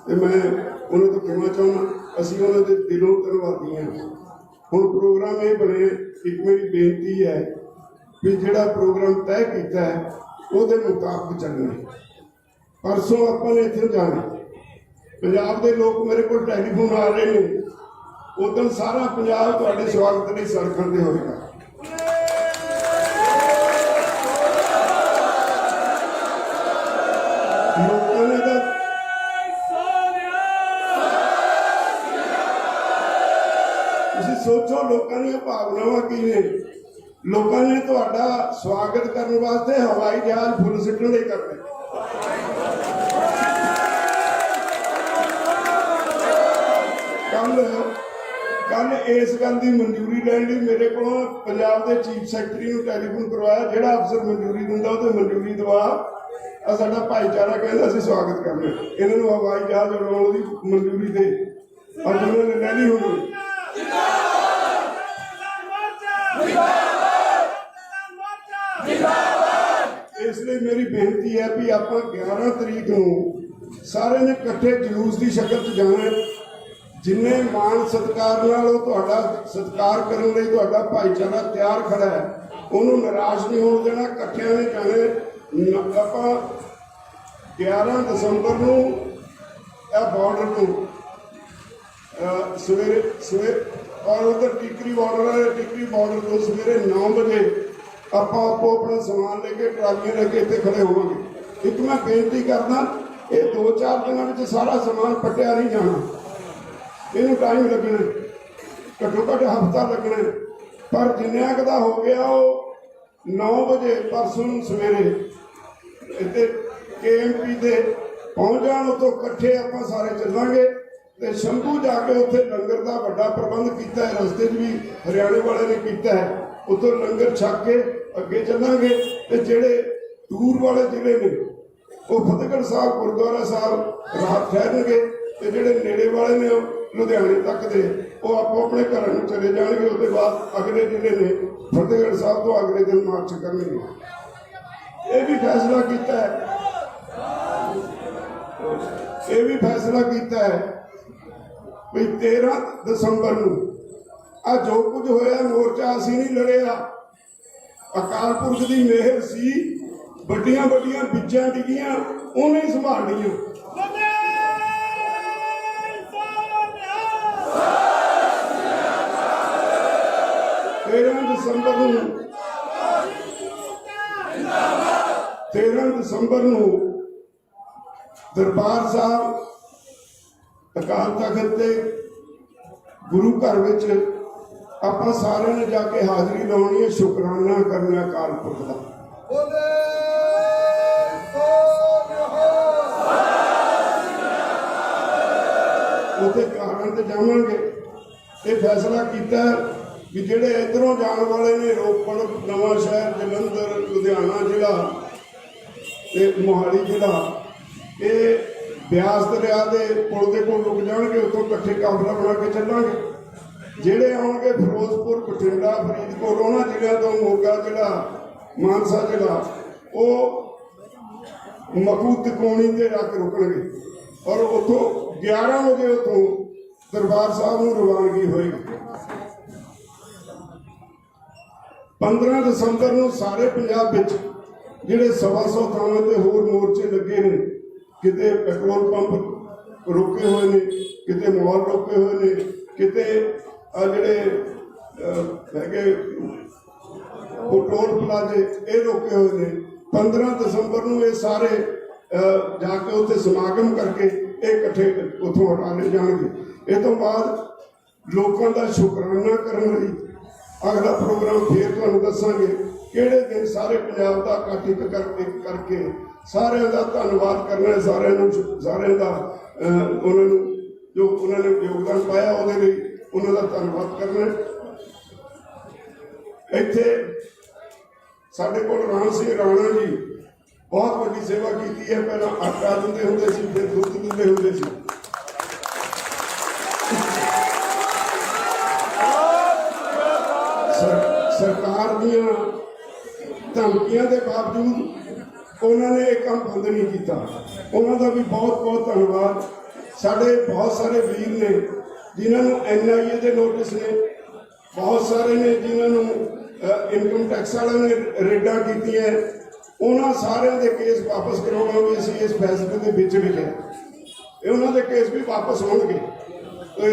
तो मैं उन्होंने तो कहना चाहना असी उन्होंने दिलों धन्यवादी हाँ। हुण प्रोग्राम ये बने, एक मेरी बेनती है भी जिहड़ा प्रोग्राम तय किया है वो मुताबिक चलना। परसों अपन इत्थे जाना, पंजाब के लोग मेरे को टैलीफोन आ रहे हैं, उदन सारा पंजाब तुहाडे स्वागत लई सड़कों ते होएगा। लोगों ने तो तुसीं सोचो लोगों दी भावनावां की ने। लोगों ने तुहाडा स्वागत करने वास्ते हवाई जहाज फुल सिटण लई करने। कल इस गल की मंजूरी लैण लई मेरे को पंजाब के चीफ सैकटरी को टैलीफोन करवाया, जिहड़ा अफसर मंजूरी दिंदा उहते मंजूरी दवा, साडा भाईचारा कहंदा असीं स्वागत करना, इन्हां नूं हवाई जहाज उड़ाउण दी मंजूरी दे। अज उन्होंने ले ली होनी। इसलिए मेरी बेनती है भी आप 11 तरीक को सारे ने इकट्ठे जलूस की शक्ल च जाना। जिन्हें मान सत्कार सत्कार करने लई तुहाडा भाईचारा तैयार खड़ा है, उन्होंने निराश नहीं होने देना। इकट्ठे ने जाने। आप 11 दसंबर को बॉर्डर को सवेरे और उधर टिकरी बॉर्डर है, टिकरी बॉर्डर को सवेरे 9 बजे आपो अपना समान लेके ट्रालियां लेके इतने खड़े होवांगे। एक मैं बेनती करदा, ये 2-4 दिनों में सारा समान पट्टिया नहीं जाना, इनू टाइम लगना, घट्टो घट्ट हफ्ता लगना। पर जिन्ना कदा हो गया वो 9 बजे परसों सवेरे इतने KMP से पहुँच जान, उतो इकट्ठे आप सारे चलांगे ते शंभू जाके उत्थे लंगर का बड़ा प्रबंध किया है। रस्ते भी हरियाणे वाले ने किया है, उतो लंगर छक के अगे चलांगे। ते जेड़े दूर वाले जिले ने वो फतेहगढ़ साहब गुरुद्वारा साहब रात ठहरनगे, ते जेड़े नेड़े वाले ने लुधियाने तक दे वो आपो अपने घर चले जाएंगे। उसके बाद अगले जिले ने फतेहगढ़ साहब तो अगले दिन मार्च करेंगे। ये भी फैसला किया है, ये भी फैसला किया है भी 13 दसंबर को आ जो कुछ होया मोर्चा असीं नहीं लड़िया, अकाल पुरख की मेहर सी। बड़ियां बड़ियां बिजां डिगियां उन्हें संभालियां। 13 दसंबर को दरबार साहब अकाल तख्त ते गुरु घर विच आपां सारे ने जाके हाजरी लाउणी है, शुकराना करना अकाल पुरख दा। उत्थे कारण ते जावांगे। ये फैसला किया कि जेड़े इधरों जाने वाले ने रोपड़, नवांशहर, जलंधर, लुधियाना जिला ते मोहाली जिला, ये ब्यास दरिया के पुल के कोल रुक जाएंगे, उतों इकट्ठे काफिला बना के चलांगे। जेड़े आउणगे फिरोजपुर, बठिंडा, फरीदकोट, उन्होंने जिलों तो मोगा जिला, मानसा जिला, वो मखू तिकोणी से जाके रुकणगे और उतों 11 बजे उतों दरबार साहब को रवानगी होएगी। 15 दसंबर को सारे पंजाब विच जिहड़े 125 थावां ते होर मोर्चे लगे ने, किते पेट्रोल पंप रोके हुए ने, किते मॉल रोके हुए ने, किते जिहड़े हैगे पेट्रोल प्लाजे ये रोके हुए ने। 15 दसंबर को ये सारे जाके उत्थे समागम करके इकट्ठे उतों हटा ले जाएंगे। इस तो बाद लोगों का शुकराना करने लई अगला प्रोग्राम फिर तुहानूं दसांगे किहड़े दिन सारे पंजाब का इकट्ठ करके सारे का धन्नवाद करना है। सारे का उन्होंने जो उन्होंने योगदान पाया उहदे लई उन्हों का धन्नवाद करना। इत्थे साडे कोल राम सिंह राणा जी बहुत बड़ी सेवा की है। पहला आटा दिंदे हुंदे सी, फिर दुध दिंदे हुंदे सी। सरकार दीआं धमकियां के बावजूद उन्होंने एक काम बंद नहीं किया। उन्होंने भी बहुत बहुत धन्यवाद। साढ़े बहुत सारे वीर ने जिन्होंने NIA के नोटिस ने, बहुत सारे ने जिन्होंने इनकम टैक्स वाले ने रेडा की, ਉਹਨਾਂ ਸਾਰਿਆਂ ਦੇ ਕੇਸ ਵਾਪਸ ਕਰਾਉਣਾ ਵੀ ਅਸੀਂ ਇਸ ਫੈਸਲੇ ਦੇ ਵਿੱਚ ਲਿਖਿਆ, ਇਹ ਉਹਨਾਂ ਦੇ ਕੇਸ ਵੀ ਵਾਪਸ ਹੋਣਗੇ। ਤਾਂ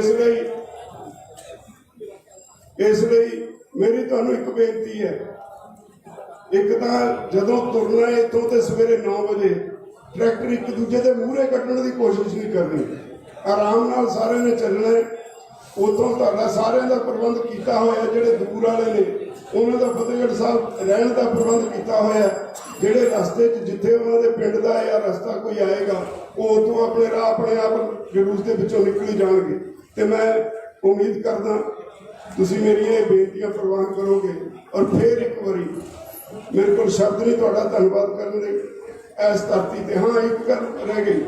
ਇਸ ਲਈ ਮੇਰੀ ਤੁਹਾਨੂੰ ਇੱਕ ਬੇਨਤੀ ਹੈ, ਇੱਕ ਤਾਂ ਜਦੋਂ ਤੁਰਨਾ ਹੈ ਇੱਥੋਂ ਤੇ ਸਵੇਰੇ 9 ਵਜੇ ਟਰੈਕਟਰ ਇੱਕ ਦੂਜੇ ਦੇ ਮੂਹਰੇ ਕੱਢਣ ਦੀ ਕੋਸ਼ਿਸ਼ ਨਹੀਂ ਕਰਨੀ, ਆਰਾਮ ਨਾਲ ਸਾਰਿਆਂ ਨੇ ਚੱਲਣਾ ਹੈ। ਉਦੋਂ ਤੁਹਾਡਾ ਸਾਰਿਆਂ ਦਾ ਪ੍ਰਬੰਧ ਕੀਤਾ ਹੋਇਆ, ਜਿਹੜੇ ਦੂਰ ਵਾਲੇ ਨੇ ਉਹਨਾਂ ਦਾ ਫਤਿਹਗੜ੍ਹ ਸਾਹਿਬ ਰਹਿਣ ਦਾ ਪ੍ਰਬੰਧ ਕੀਤਾ ਹੋਇਆ। ਜਿਹੜੇ ਰਸਤੇ 'ਚ ਜਿੱਥੇ ਉਹਨਾਂ ਦੇ ਪਿੰਡ ਦਾ ਜਾਂ ਰਸਤਾ ਕੋਈ ਆਏਗਾ ਉਹ ਉਦੋਂ ਆਪਣੇ ਰਾਹ ਆਪਣੇ ਆਪ ਜਲੂਸ ਦੇ ਵਿੱਚੋਂ ਨਿਕਲੀ ਜਾਣਗੇ। ਤੇ ਮੈਂ ਉਮੀਦ ਕਰਦਾ ਤੁਸੀਂ ਮੇਰੀਆਂ ਇਹ ਬੇਨਤੀਆਂ ਪ੍ਰਵਾਨ ਕਰੋਗੇ। ਔਰ ਫਿਰ ਇੱਕ ਵਾਰੀ ਮੇਰੇ ਕੋਲ ਸ਼ਬਦ ਨਹੀਂ ਤੁਹਾਡਾ ਧੰਨਵਾਦ ਕਰਨ ਲਈ ਇਸ ਧਰਤੀ ਤੇ। ਹਾਂ, ਇੱਕ ਗੱਲ ਰਹਿ ਗਈ,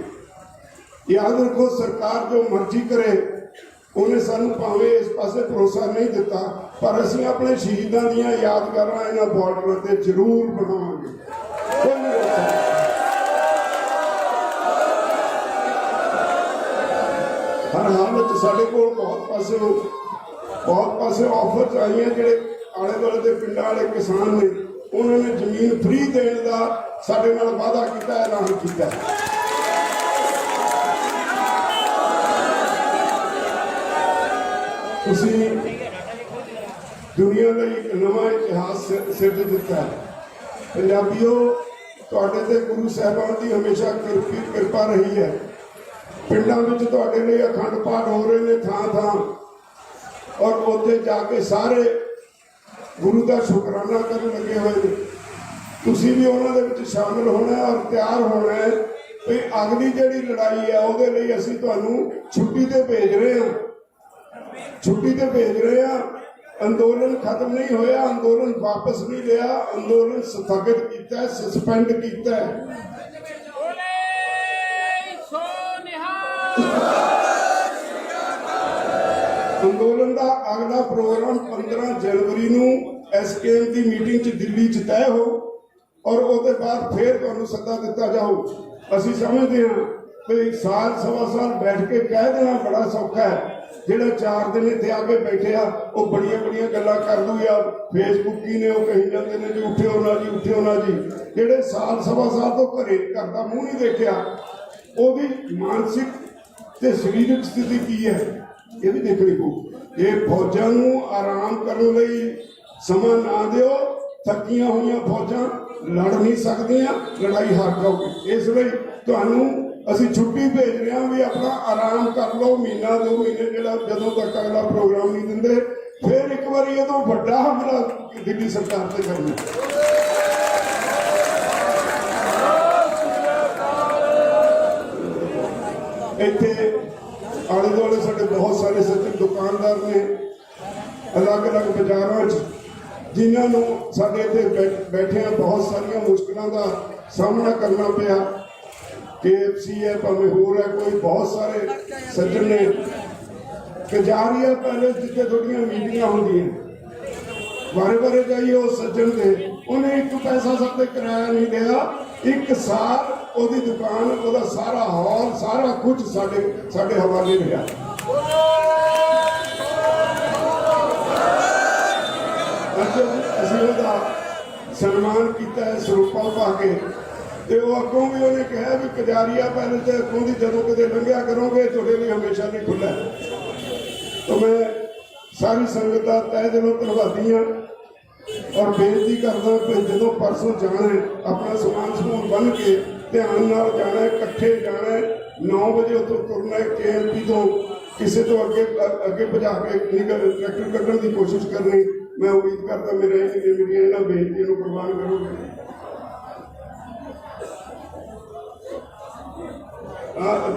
ਯਾਦ ਰੱਖੋ, ਸਰਕਾਰ ਜੋ ਮਰਜ਼ੀ ਕਰੇ, ਉਹਨੇ ਸਾਨੂੰ ਭਾਵੇਂ ਇਸ ਪਾਸੇ ਭਰੋਸਾ ਨਹੀਂ ਦਿੱਤਾ, ਪਰ ਅਸੀਂ ਆਪਣੇ ਸ਼ਹੀਦਾਂ ਦੀਆਂ ਯਾਦਗਾਰਾਂ ਇਹਨਾਂ ਬਾਰਡਰਾਂ ਤੇ ਜ਼ਰੂਰ ਬਣਾਵਾਂਗੇ। ਕੋਈ ਨਹੀਂ ਰੋਕ ਸਕਦਾ। ਹਰ ਹਾਲਤ ਸਾਡੇ ਕੋਲ ਬਹੁਤ ਪਾਸੇ ਆਫਰਸ ਆਈਆਂ। ਜਿਹੜੇ ਆਲੇ ਦੁਆਲੇ ਦੇ ਪਿੰਡਾਂ ਵਾਲੇ ਕਿਸਾਨ ਨੇ, ਉਹਨਾਂ ਨੇ ਜ਼ਮੀਨ ਫ੍ਰੀ ਦੇਣ ਦਾ ਸਾਡੇ ਨਾਲ ਵਾਅਦਾ ਕੀਤਾ, ਐਲਾਨ ਕੀਤਾ। ਤੁਸੀਂ ਦੁਨੀਆ ਲਈ ਇੱਕ ਨਵਾਂ ਇਤਿਹਾਸ ਸਿਰਜ ਦਿੱਤਾ ਹੈ। ਪੰਜਾਬੀਓ, ਤੁਹਾਡੇ ਤੇ ਗੁਰੂ ਸਾਹਿਬਾਨ ਦੀ ਹਮੇਸ਼ਾ ਕਿਰਪਾ ਰਹੀ ਹੈ। ਪਿੰਡਾਂ ਵਿੱਚ ਤੁਹਾਡੇ ਲਈ ਅਖੰਡ ਪਾਠ ਹੋ ਰਹੇ ਨੇ ਥਾਂ ਔਰ ਉੱਥੇ ਜਾ ਕੇ ਸਾਰੇ ਗੁਰੂ ਦਾ ਸ਼ੁਕਰਾਨਾ ਕਰਨ ਲੱਗੇ ਹੋਏ ਨੇ। ਤੁਸੀਂ ਵੀ ਉਹਨਾਂ ਦੇ ਵਿੱਚ ਸ਼ਾਮਿਲ ਹੋਣਾ ਔਰ ਤਿਆਰ ਹੋਣਾ ਹੈ ਵੀ ਅਗਲੀ ਜਿਹੜੀ ਲੜਾਈ ਹੈ ਉਹਦੇ ਲਈ ਅਸੀਂ ਤੁਹਾਨੂੰ ਛੁੱਟੀ ਤੇ ਭੇਜ ਰਹੇ ਹਾਂ। ਅੰਦੋਲਨ ਖਤਮ ਨਹੀਂ ਹੋਇਆ, ਅੰਦੋਲਨ ਵਾਪਸ ਨਹੀਂ ਲਿਆ, ਅੰਦੋਲਨ ਸਥਗਿਤ ਕੀਤਾ, ਸਸਪੈਂਡ ਕੀਤਾ ਹੈ। ਅੰਦੋਲਨ ਦਾ ਅਗਲਾ ਪ੍ਰੋਗਰਾਮ 15 ਜਨਵਰੀ ਨੂੰ SKM ਦੀ ਮੀਟਿੰਗ 'ਚ ਦਿੱਲੀ 'ਚ ਤੈਅ ਹੋ ਔਰ ਉਹਦੇ ਬਾਅਦ ਫਿਰ ਤੁਹਾਨੂੰ ਸੱਦਾ ਦਿੱਤਾ ਜਾਓ। ਅਸੀਂ ਸਮਝਦੇ ਹਾਂ ਕਿ ਸਾਲ ਸਵਾ ਸਾਲ ਬੈਠ ਕੇ ਕਹਿ ਦੇਣਾ ਬੜਾ ਸੌਖਾ ਹੈ। ਜਿਹੜਾ 4 ਦਿਨ ਇੱਥੇ ਆ ਕੇ ਬੈਠਿਆ ਉਹ ਬੜੀਆਂ ਗੱਲਾਂ ਕਰ ਦੂਗਾ, ਫੇਸਬੁੱਕੀ ਨੇ ਉਹ ਕਹੀ ਜਾਂਦੇ ਨੇ ਜੀ ਉੱਠਿਓ ਨਾ ਜੀ। ਜਿਹੜੇ ਸਾਲ ਸਵਾ ਸਾਲ ਤੋਂ ਘਰ ਦਾ ਮੂੰਹ ਨਹੀਂ ਦੇਖਿਆ, ਉਹਦੀ ਮਾਨਸਿਕ ਤੇ ਸਰੀਰਕ ਸਥਿਤੀ ਕੀ ਹੈ ਇਹ ਵੀ ਦੇਖਣੀ ਪਊ। ਇਹ ਫੌਜਾਂ ਨੂੰ ਆਰਾਮ ਕਰਨ ਲਈ ਸਮਾਂ ਨਾ ਦਿਓ। ਥੱਕੀਆਂ ਹੋਈਆਂ ਫੌਜਾਂ ਲੜ ਨਹੀਂ ਸਕਦੀਆਂ, ਲੜਾਈ ਹਾਰ ਜਾਓਗੇ। ਇਸ ਲਈ ਤੁਹਾਨੂੰ ਅਸੀਂ ਛੁੱਟੀ ਭੇਜ ਰਹੇ ਹਾਂ ਵੀ ਆਪਣਾ ਆਰਾਮ ਕਰ ਲਓ, ਮਹੀਨਾ 2 ਮਹੀਨੇ, ਜਿਹੜਾ ਜਦੋਂ ਤੱਕ ਅਗਲਾ ਪ੍ਰੋਗਰਾਮ ਨਹੀਂ ਦਿੰਦੇ। ਫਿਰ ਇੱਕ ਵਾਰੀ ਇਹਦੋਂ ਵੱਡਾ ਹਮਲਾ ਦਿੱਲੀ ਸਰਕਾਰ ਤੇ ਕਰਨਾ। ਇੱਥੇ ਆਲੇ ਦੁਆਲੇ ਸਾਡੇ ਬਹੁਤ ਸਾਰੇ ਸੱਜਣ ਦੁਕਾਨਦਾਰ ਨੇ ਅਲੱਗ-ਅਲੱਗ ਬਾਜ਼ਾਰਾਂ 'ਚ, ਜਿਨ੍ਹਾਂ ਨੂੰ ਸਾਡੇ ਇੱਥੇ ਬੈਠਿਆਂ ਬਹੁਤ ਸਾਰੀਆਂ ਮੁਸ਼ਕਲਾਂ ਦਾ ਸਾਹਮਣਾ ਕਰਨਾ ਪਿਆ। KFC ਹੈ, ਭਾਵੇਂ ਹੋਰ ਹੈ, ਕੋਈ ਬਹੁਤ ਸਾਰੇ ਸੱਜਣ ਨੇ। ਕਜਾਰੀਆ ਪੈਲੇਸ ਜਿੱਥੇ ਤੁਹਾਡੀਆਂ ਮੀਟਿੰਗਾਂ ਹੁੰਦੀਆਂ, ਬਾਰੇ ਜਾਈਏ ਉਸ ਸੱਜਣ ਦੇ, ਉਹਨੇ 1 ਪੈਸਾ ਸਭ ਤੇ ਕਿਰਾਇਆ ਨਹੀਂ ਲਿਆ। 1 ਸਾਲ ਉਹਦੀ ਦੁਕਾਨ, ਉਹਦਾ ਸਾਰਾ ਹਾਲ, ਸਾਰਾ ਕੁਝ ਸਾਡੇ ਹਵਾਲੇ ਰਿਹਾ। ਅੱਜ ਅਸੀਂ ਉਹਦਾ ਸਨਮਾਨ ਕੀਤਾ ਹੈ ਸਰੂਪਾ ਪਾ ਕੇ। ਤੇ ਉਹ ਅੱਗੋਂ ਵੀ ਉਹਨੇ ਕਿਹਾ ਵੀ ਕਜਾਰੀਆ ਪੈਲੇਸ ਤੇ ਅੱਗੋਂ ਦੀ ਜਦੋਂ ਕਿਤੇ ਲੰਘਿਆ ਕਰੋਗੇ ਤੁਹਾਡੇ ਲਈ ਹਮੇਸ਼ਾ ਲਈ ਖੁੱਲ੍ਹਾ ਹੈ। ਤਾਂ ਮੈਂ ਸਾਰੀ ਸੰਗਤ ਦਾ ਤਹਿ ਦਿਲੋਂ ਧੰਨਵਾਦੀ ਹਾਂ ਔਰ ਬੇਨਤੀ ਕਰਦਾ ਕਿ ਜਦੋਂ ਪਰਸੋਂ ਜਾਣਾ ਹੈ, ਆਪਣਾ ਸਮਾਨ ਬੰਨ੍ਹ ਕੇ ਧਿਆਨ ਨਾਲ ਜਾਣਾ, ਇਕੱਠੇ ਜਾਣਾ। 9 ਵਜੇ ਉੱਥੋਂ ਤੁਰਨਾ ਹੈ। KLP ਤੋਂ ਕਿਸੇ ਤੋਂ ਅੱਗੇ ਭਜਾ ਕੇ ਟਰੈਕਟਰ ਕੱਢਣ ਦੀ ਕੋਸ਼ਿਸ਼ ਕਰਨੀ। ਮੈਂ ਉਮੀਦ ਕਰਦਾ ਮੇਰੀਆਂ ਇਹਨਾਂ ਬੇਨਤੀਆਂ ਨੂੰ ਪ੍ਰਵਾਨ ਕਰੋਗੇ।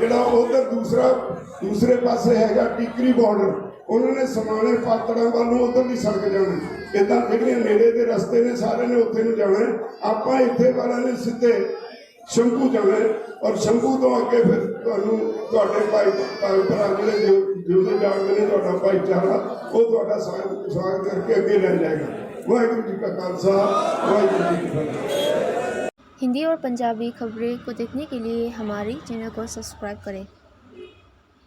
ਜਿਹੜਾ ਉਧਰ ਦੂਸਰੇ ਪਾਸੇ ਹੈਗਾ ਟਿਕਰੀ ਬਾਰਡਰ, ਉਹਨਾਂ ਨੇ ਸਮਾਣੇ ਪਾਤੜਾਂ ਵੱਲ ਨੂੰ ਉਧਰਲੀ ਸੜਕ ਜਾਣਾ। ਇੱਦਾਂ ਜਿਹੜੀਆਂ ਨੇੜੇ ਦੇ ਰਸਤੇ ਨੇ ਸਾਰੇ ਨੇ ਉੱਥੇ ਨੂੰ ਜਾਣਾ। ਆਪਾਂ ਇੱਥੇ ਵਾਲਿਆਂ ਨੇ ਸਿੱਧੇ ਸ਼ੰਭੂ ਜਾਣਾ ਔਰ ਸ਼ੰਭੂ ਤੋਂ ਅੱਗੇ ਫਿਰ ਤੁਹਾਨੂੰ ਤੁਹਾਡੇ ਭਾਈ ਭਰਾ ਜਿਹੜੇ ਜਿਉਂਦੇ ਜਾਗਦੇ ਨੇ, ਤੁਹਾਡਾ ਭਾਈਚਾਰਾ, ਉਹ ਤੁਹਾਡਾ ਸਵਾਗਤ ਕਰਕੇ ਅੱਗੇ ਲੈ ਜਾਏਗਾ। ਵਾਹਿਗੁਰੂ जी का खालसा, वाहिगुरू जी की फतेह। हिंदी और पंजाबी खबरें को देखने के लिए हमारे चैनल को सब्सक्राइब करें।